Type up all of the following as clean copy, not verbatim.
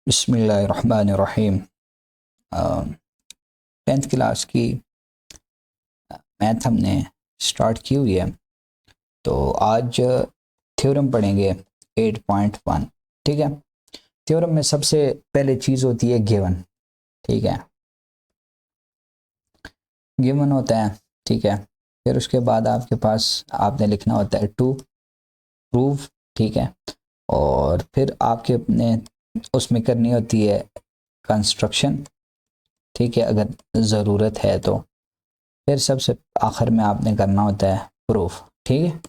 बिस्मिल्लाहिर्रहमानिर्रहीम। 10th class की math हमने स्टार्ट की हुई है, तो आज थ्योरम पढ़ेंगे 8.1। ठीक है, थ्योरम में सबसे पहले चीज़ होती है गिवन। ठीक है, गिवन होता है। ठीक है, फिर उसके बाद आपके पास आपने लिखना होता है टू प्रूव। ठीक है, और फिर आपके अपने उसमें करनी होती है कंस्ट्रक्शन। ठीक है, अगर ज़रूरत है तो फिर सबसे आखिर में आपने करना होता है प्रूफ। ठीक है,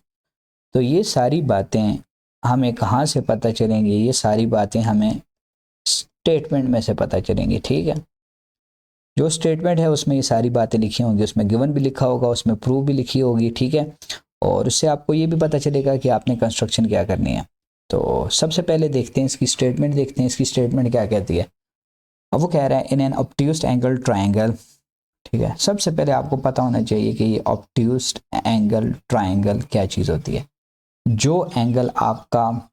तो ये सारी बातें हमें कहाँ से पता चलेंगी? ये सारी बातें हमें स्टेटमेंट में से पता चलेंगी। ठीक है, जो स्टेटमेंट है उसमें ये सारी बातें लिखी होंगी, उसमें गिवन भी लिखा होगा, उसमें प्रूफ भी लिखी होगी। ठीक है, और उससे आपको ये भी पता चलेगा कि आपने कंस्ट्रक्शन क्या करनी है। तो सबसे पहले देखते हैं इसकी स्टेटमेंट, देखते हैं इसकी स्टेटमेंट क्या कहती है। अब वो कह रहा है in an obtuse angle triangle. ठीक है, सबसे पहले आपको पता होना चाहिए कि ये ऑब्ट्यूज्ड एंगल ट्राइंगल क्या चीज़ होती है। जो एंगल आपका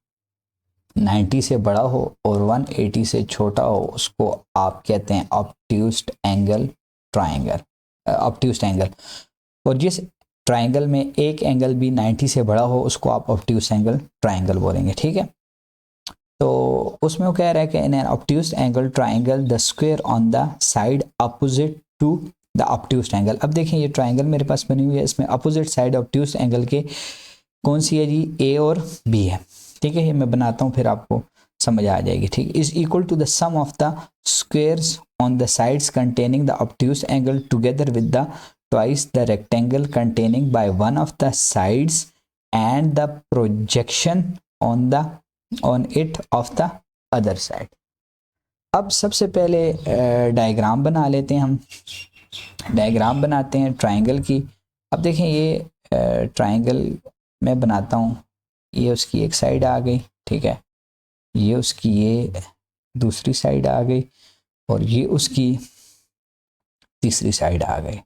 90 से बड़ा हो और 180 से छोटा हो उसको आप कहते हैं ऑब्ट्यूज्ड एंगल ट्राइंगल, ऑब्ट्यूज्ड एंगल। और जिस ट्राइंगल में एक एंगल भी 90 से बड़ा हो उसको आप ऑब्ट्यूज्ड एंगल ट्राइंगल बोलेंगे। ठीक है, तो उसमें वो कह रहा है कि in an obtuse angle triangle the square on the side opposite to the obtuse angle. अब देखें ये ट्राइंगल मेरे पास बनी हुई है, इसमें अपोजिट साइड ऑब्ट्यूज्ड एंगल के कौन सी है जी? ए और बी है। ठीक है, ये मैं बनाता हूँ फिर आपको समझ आ जाएगी। ठीक, is equal to the sum of the squares on the sides containing the obtuse angle together with the twice the rectangle containing by one of the sides and the projection on it of the other side. अब सबसे पहले diagram बना लेते हैं हम। Diagram बनाते हैं triangle की। अब देखें ये ट्राइंगल मैं बनाता हूँ, ये उसकी एक साइड आ गई। ठीक है, ये उसकी ये दूसरी साइड आ गई और ये उसकी तीसरी साइड आ गई।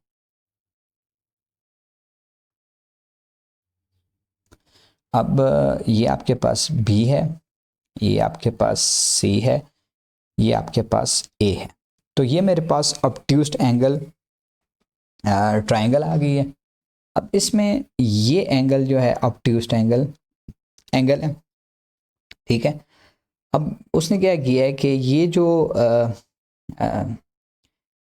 अब ये आपके पास बी है, ये आपके पास सी है, ये आपके पास ए है। तो ये मेरे पास ऑब्ट्यूज्ड एंगल ट्राइंगल आ गई है। अब इसमें ये एंगल जो है ऑब्ट्यूज्ड एंगल है। ठीक है, अब उसने क्या किया है कि ये जो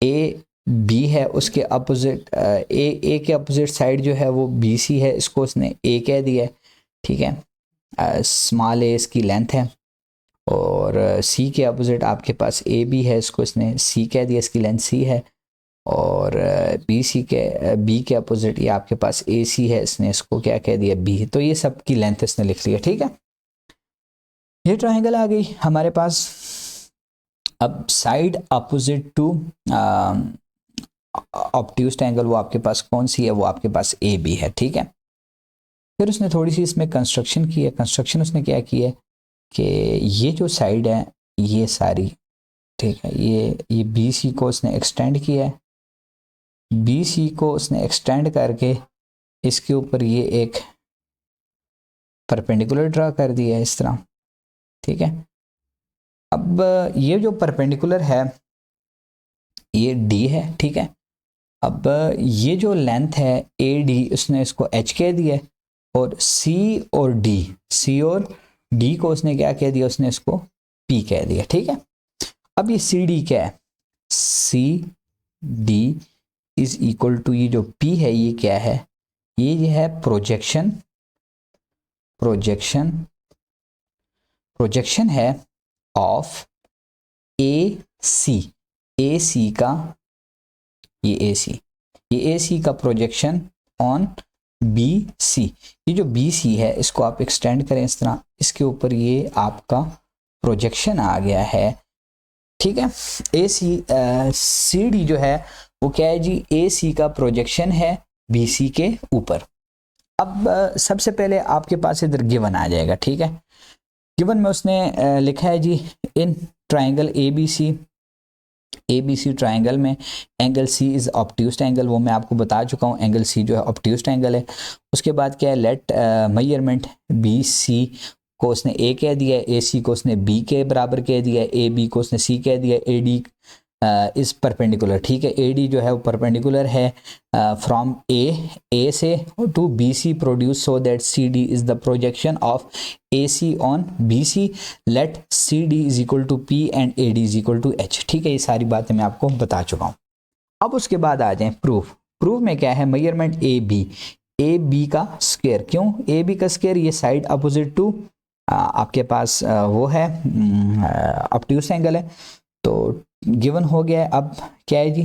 ए बी है उसके अपोजिट ए के अपोजिट साइड जो है वो बी सी है, इसको उसने ए कह दिया है। ठीक है, स्मॉल ए इसकी लेंथ है और सी के अपोजिट आपके पास ए बी है, इसको इसने सी कह दिया, इसकी लेंथ सी है। और बी के अपोजिट ये आपके पास ए सी है, इसने इसको क्या कह दिया? बी। तो ये सब की लेंथ इसने लिख लिया। ठीक है, ये ट्राइंगल आ गई हमारे पास। अब साइड अपोजिट टू ऑब्ट्यूज्ड एंगल वो आपके पास कौन सी है? वो आपके पास ए बी है। ठीक है, फिर उसने थोड़ी सी इसमें कंस्ट्रक्शन की है। कंस्ट्रक्शन उसने क्या की है कि ये जो साइड है ये सारी, ठीक है, ये बी सी को उसने एक्सटेंड किया है। बी सी को उसने एक्सटेंड करके इसके ऊपर ये एक परपेंडिकुलर ड्रा कर दिया है इस तरह। ठीक है, अब ये जो परपेंडिकुलर है ये डी है। ठीक है, अब ये जो लेंथ है ए डी उसने इसको एच कह दिया है और सी और डी को उसने क्या कह दिया? उसने इसको पी कह दिया। ठीक है, अब ये सी डी क्या है? C D is equal to ये जो पी है ये क्या है? ये है प्रोजेक्शन है ऑफ ए सी का, ये ए सी का प्रोजेक्शन ऑन बी सी। ये जो बी सी है इसको आप एक्सटेंड करें इस तरह, इसके ऊपर ये आपका प्रोजेक्शन आ गया है। ठीक है, ए सी डी जो है वो क्या है जी? ए सी का प्रोजेक्शन है बी सी के ऊपर। अब सबसे पहले आपके पास इधर गिवन आ जाएगा। ठीक है, गिवन में उसने लिखा है जी in triangle A B C triangle में angle C is obtuse angle, वो मैं आपको बता चुका हूँ, एंगल सी जो है ऑब्ट्यूज्ड एंगल है। उसके बाद क्या है? लेट मेजरमेंट बी सी को उसने ए कह दिया है, ए सी को उसने बी के बराबर कह दिया है, ए बी को उसने सी कह दिया है, ए डी इस परपेंडिकुलर, ठीक है। ए डी जो है वो परपेंडिकुलर है फ्रॉम ए से to B C produce so that C D is the projection of A C on B C, let C D is equal to P and A D is equal to H, ठीक है। ये सारी बातें मैं आपको बता चुका हूँ। अब उसके बाद आ जाएं प्रूफ। प्रूफ में क्या है, मेजरमेंट ए बी का स्क्वायर। क्यों ए बी का स्क्वायर, ये साइड अपोजिट टू आपके पास वो है ऑब्ट्यूस एंगल है, तो गिवन हो गया है। अब क्या है जी,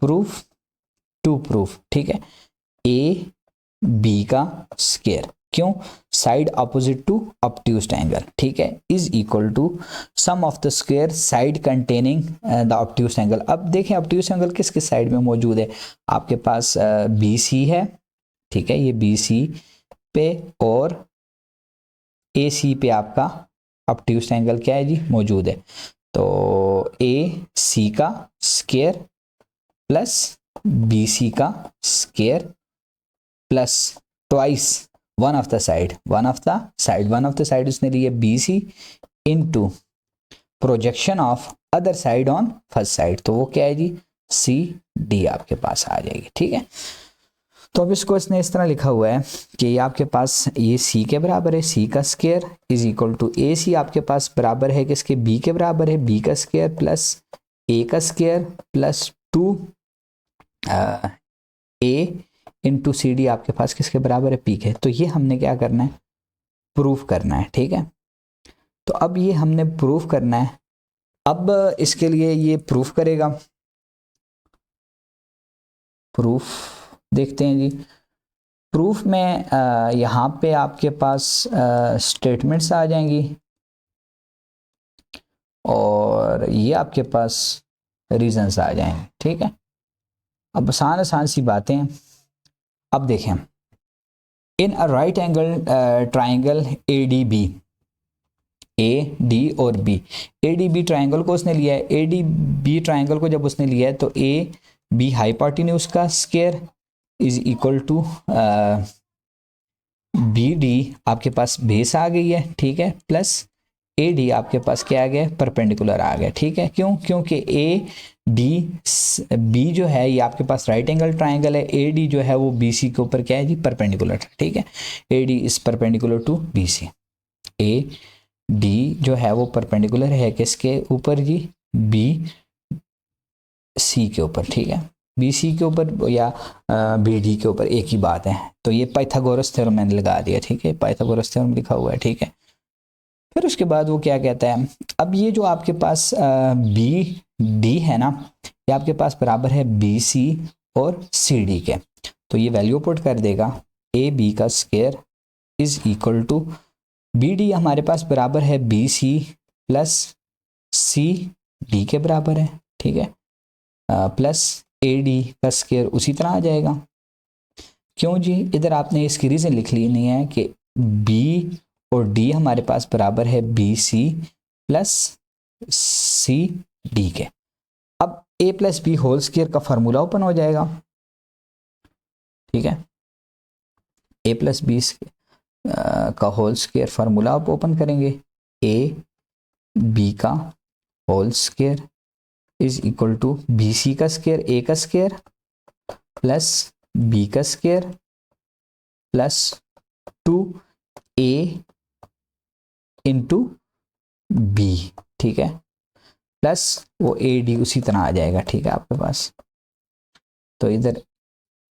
प्रूफ टू प्रूफ, ठीक है। ए बी का स्क्वायर, क्यों, side opposite to obtuse angle, ठीक है, is equal to sum of the square side containing the obtuse angle. अब देखें ऑब्ट्यूस एंगल किस किस साइड में मौजूद है, आपके पास बी सी है, ठीक है, ये बी सी पे, और ए सी पे आपका ऑब्ट्यूस एंगल क्या है जी, मौजूद है। तो ए सी का स्क्वायर प्लस बी सी का square plus twice one of the side उसने लिए B C into projection of other side on first side, तो वो क्या है जी, सी डी आपके पास आ जाएगी, ठीक है। तो अब इसको इसने इस तरह लिखा हुआ है कि ये आपके पास ये सी के बराबर है, सी का square is equal to A सी आपके पास बराबर है किसके, बी के बराबर है, बी का स्क्वायर प्लस ए का स्क्वायर प्लस 2 ए इंटू सी डी आपके पास किसके बराबर है, पी के। तो ये हमने क्या करना है, प्रूफ करना है, ठीक है। तो अब ये हमने प्रूफ करना है। अब इसके लिए ये प्रूफ करेगा, प्रूफ देखते हैं जी। प्रूफ में यहाँ पे आपके पास स्टेटमेंट्स आ जाएंगी और ये आपके पास रीजंस आ जाएंगे, ठीक है। अब आसान सी बातें हैं। अब देखें, in a right angle triangle A D B, A D और B, A D B triangle को उसने लिया है, ए डी बी ट्राइंगल को जब उसने लिया है तो ए बी हाइपोटेन्यूज का square is equal to B D आपके पास बेस आ गई है, ठीक है, प्लस ए डी आपके पास क्या आ गया, परपेंडिकुलर आ गया, ठीक है। क्यों, क्योंकि ए डी बी जो है ये आपके पास राइट एंगल ट्राइंगल है, ए डी जो है वो बी सी के ऊपर क्या है जी, परपेंडिकुलर, ठीक है। A D is perpendicular to B C, A D जो है वो परपेंडिकुलर है किसके ऊपर जी, बी सी के ऊपर, ठीक है, बी सी के ऊपर या बी डी के ऊपर, एक ही बात है। तो ये पाइथागोरस थ्योरम मैंने लगा दिया, ठीक है, पाइथागोरस थ्योरम लिखा हुआ है, ठीक है। फिर उसके बाद वो क्या कहता है, अब ये जो आपके पास बी डी है ना, ये आपके पास बराबर है बी सी और सी डी के, तो ये वैल्यू पुट कर देगा, ए बी का square is equal to B D हमारे पास बराबर है B C plus C D के बराबर है, ठीक है, प्लस ए डी का स्क्वायर उसी तरह आ जाएगा। क्यों जी, इधर आपने इसकी रीज़न लिख ली नहीं है कि बी और डी हमारे पास बराबर है B C plus C D के। अब A plus B whole square का फार्मूला ओपन हो जाएगा, ठीक है, ए प्लस बी का होल स्क्वायर फार्मूला आप ओपन करेंगे, ए बी का whole square is equal to B C का स्क्वायर, ए का स्क्वायर प्लस बी का square plus 2a into B, ठीक है, प्लस वो ए डी उसी तरह आ जाएगा, ठीक है आपके पास। तो इधर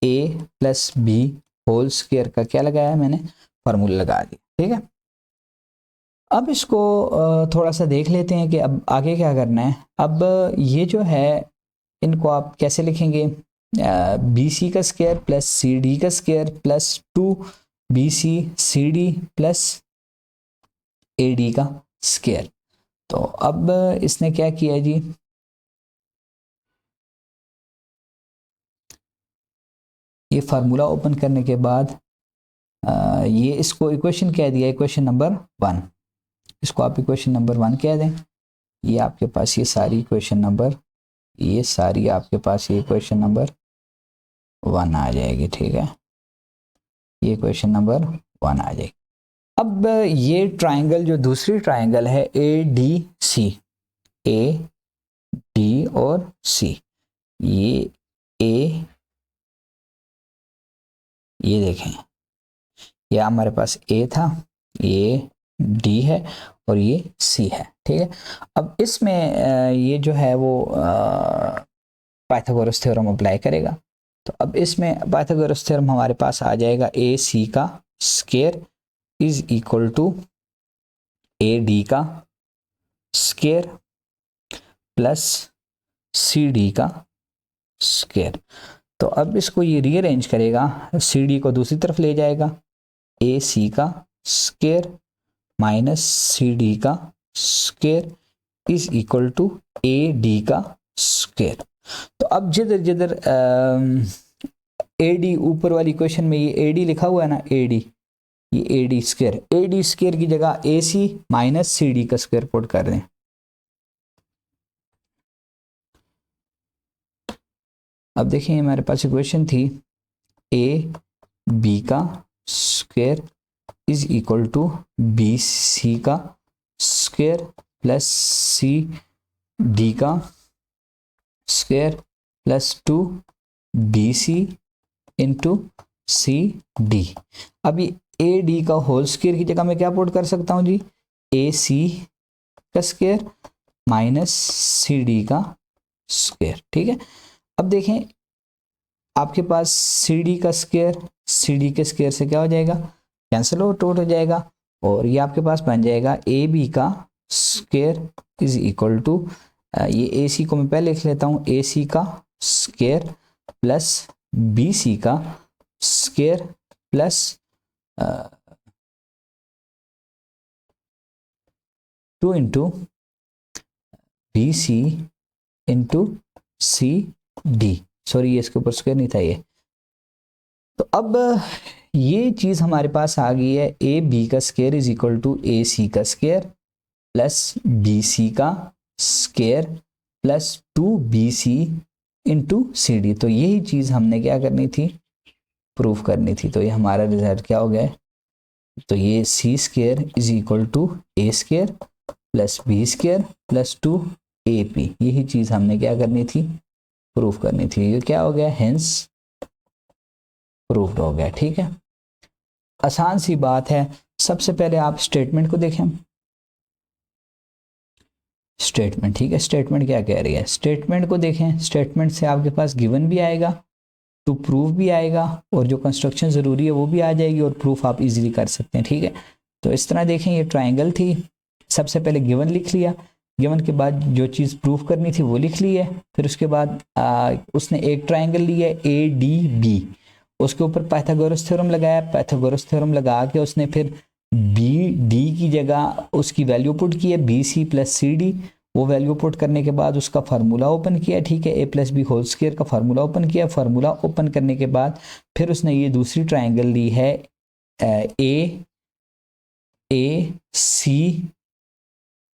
a plus B whole square का क्या लगाया मैंने, फार्मूला लगा दिया, ठीक है। अब इसको थोड़ा सा देख लेते हैं कि अब आगे क्या करना है। अब ये जो है इनको आप कैसे लिखेंगे, बी सी का स्क्वायर प्लस सी डी का square plus 2 B C C D plus A D का स्क्वायर। तो अब इसने क्या किया जी, ये फार्मूला ओपन करने के बाद ये इसको इक्वेशन कह दिया, इक्वेशन नंबर 1, इसको आप इक्वेशन नंबर 1 कह दें। ये आपके पास ये सारी इक्वेशन नंबर, ये सारी आपके पास ये इक्वेशन नंबर 1 आ जाएगी, ठीक है, ये इक्वेशन नंबर 1 आ जाएगी। अब ये ट्राइंगल जो दूसरी ट्राइंगल है A D C, A D और सी, ये ए, ये देखें ये हमारे पास ए था, ये डी है और ये सी है, ठीक है। अब इसमें ये जो है वो पाइथागोरस थ्योरम अप्लाई करेगा। तो अब इसमें पाइथागोरस थ्योरम हमारे पास आ जाएगा ए सी का square is equal to A D का स्क्वायर प्लस सी डी का स्क्वायर। तो अब इसको ये रीअरेंज करेगा, सी डी को दूसरी तरफ ले जाएगा, ए सी का स्क्वायर माइनस सी डी का square is equal to A D का स्क्वायर। तो अब जिधर जिधर ए डी ऊपर वाली क्वेश्चन में ये ए डी लिखा हुआ है ना, ए डी, ये ए डी स्क्वायर की जगह A C minus C D का स्क्वायर पुट कर दें। अब देखिए हमारे पास इक्वेशन थी ए बी का square is equal to B C का स्क्वायर प्लस सी डी का square plus 2 B C into C D. अब ये ए डी का होल स्क्वायर की जगह मैं क्या पुट कर सकता हूँ जी, ए सी का स्क्वायर माइनस सी डी का स्क्वायर, ठीक है। अब देखें आपके पास सी डी का स्क्वायर सी डी के स्क्वायर से क्या हो जाएगा, कैंसिल आउट हो जाएगा, और ये आपके पास बन जाएगा ए बी का स्क्वायर इज इक्वल टू, ये ए सी को मैं पहले लिख लेता हूँ, ए सी का स्क्वायर प्लस बी सी का square plus 2 into B C into C D, sorry ये इसके ऊपर स्क्वायर नहीं था ये। तो अब ये चीज़ हमारे पास आ गई है, ए बी का square is equal to A C का स्क्वायर प्लस बी सी का square plus 2 B C into C D. तो यही चीज़ हमने क्या करनी थी, प्रूफ करनी थी। तो ये हमारा रिजल्ट क्या हो गया, तो ये C square is equal to A square plus B square plus 2 A P, यही चीज़ हमने क्या करनी थी, प्रूफ करनी थी। ये क्या हो गया, हेंस प्रूफ्ड हो गया, ठीक है। आसान सी बात है। सबसे पहले आप स्टेटमेंट को देखें, स्टेटमेंट, ठीक है। स्टेटमेंट क्या कह रही है, स्टेटमेंट को देखें। स्टेटमेंट से आपके पास गिवन भी आएगा, टू प्रूफ भी आएगा, और जो कंस्ट्रक्शन ज़रूरी है वो भी आ जाएगी, और प्रूफ आप इजीली कर सकते हैं, ठीक है। तो इस तरह देखें, ये ट्राइंगल थी, सबसे पहले गिवन लिख लिया, गिवन के बाद जो चीज़ प्रूफ करनी थी वो लिख ली है, फिर उसके बाद उसने एक ट्राइंगल लिया ए डी बी, उसके ऊपर पाइथागोरस थ्योरम लगाया, पाइथागोरस थ्योरम लगा के उसने फिर बी डी की जगह उसकी वैल्यू पुट की है, B C plus C D, वो वैल्यू पुट करने के बाद उसका फार्मूला ओपन किया, ठीक है, A plus B whole square का फार्मूला ओपन किया। फार्मूला ओपन करने के बाद फिर उसने ये दूसरी ट्राइंगल ली है ए सी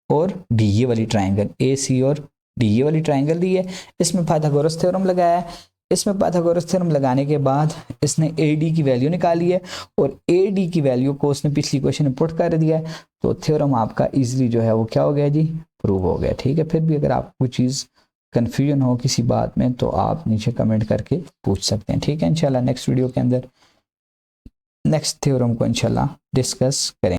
और डी, ये वाली ट्राइंगल ए सी और डी, ये वाली ट्राइंगल दी है। इसमें पाइथागोरस थ्योरम लगाया है, इसमें पाइथागोरस थ्योरम लगाने के बाद इसने ए डी की वैल्यू निकाली है, और ए डी की वैल्यू को उसने पिछली क्वेश्चन में पुट कर दिया है। तो थ्योरम आपका इजीली जो है वो क्या हो गया जी, प्रूव हो गया, ठीक है। फिर भी अगर आपको चीज़ कन्फ्यूजन हो किसी बात में तो आप नीचे कमेंट करके पूछ सकते हैं, ठीक है। इंशाल्लाह नेक्स्ट वीडियो के अंदर नेक्स्ट थ्योरम को इंशाल्लाह डिस्कस करेंगे।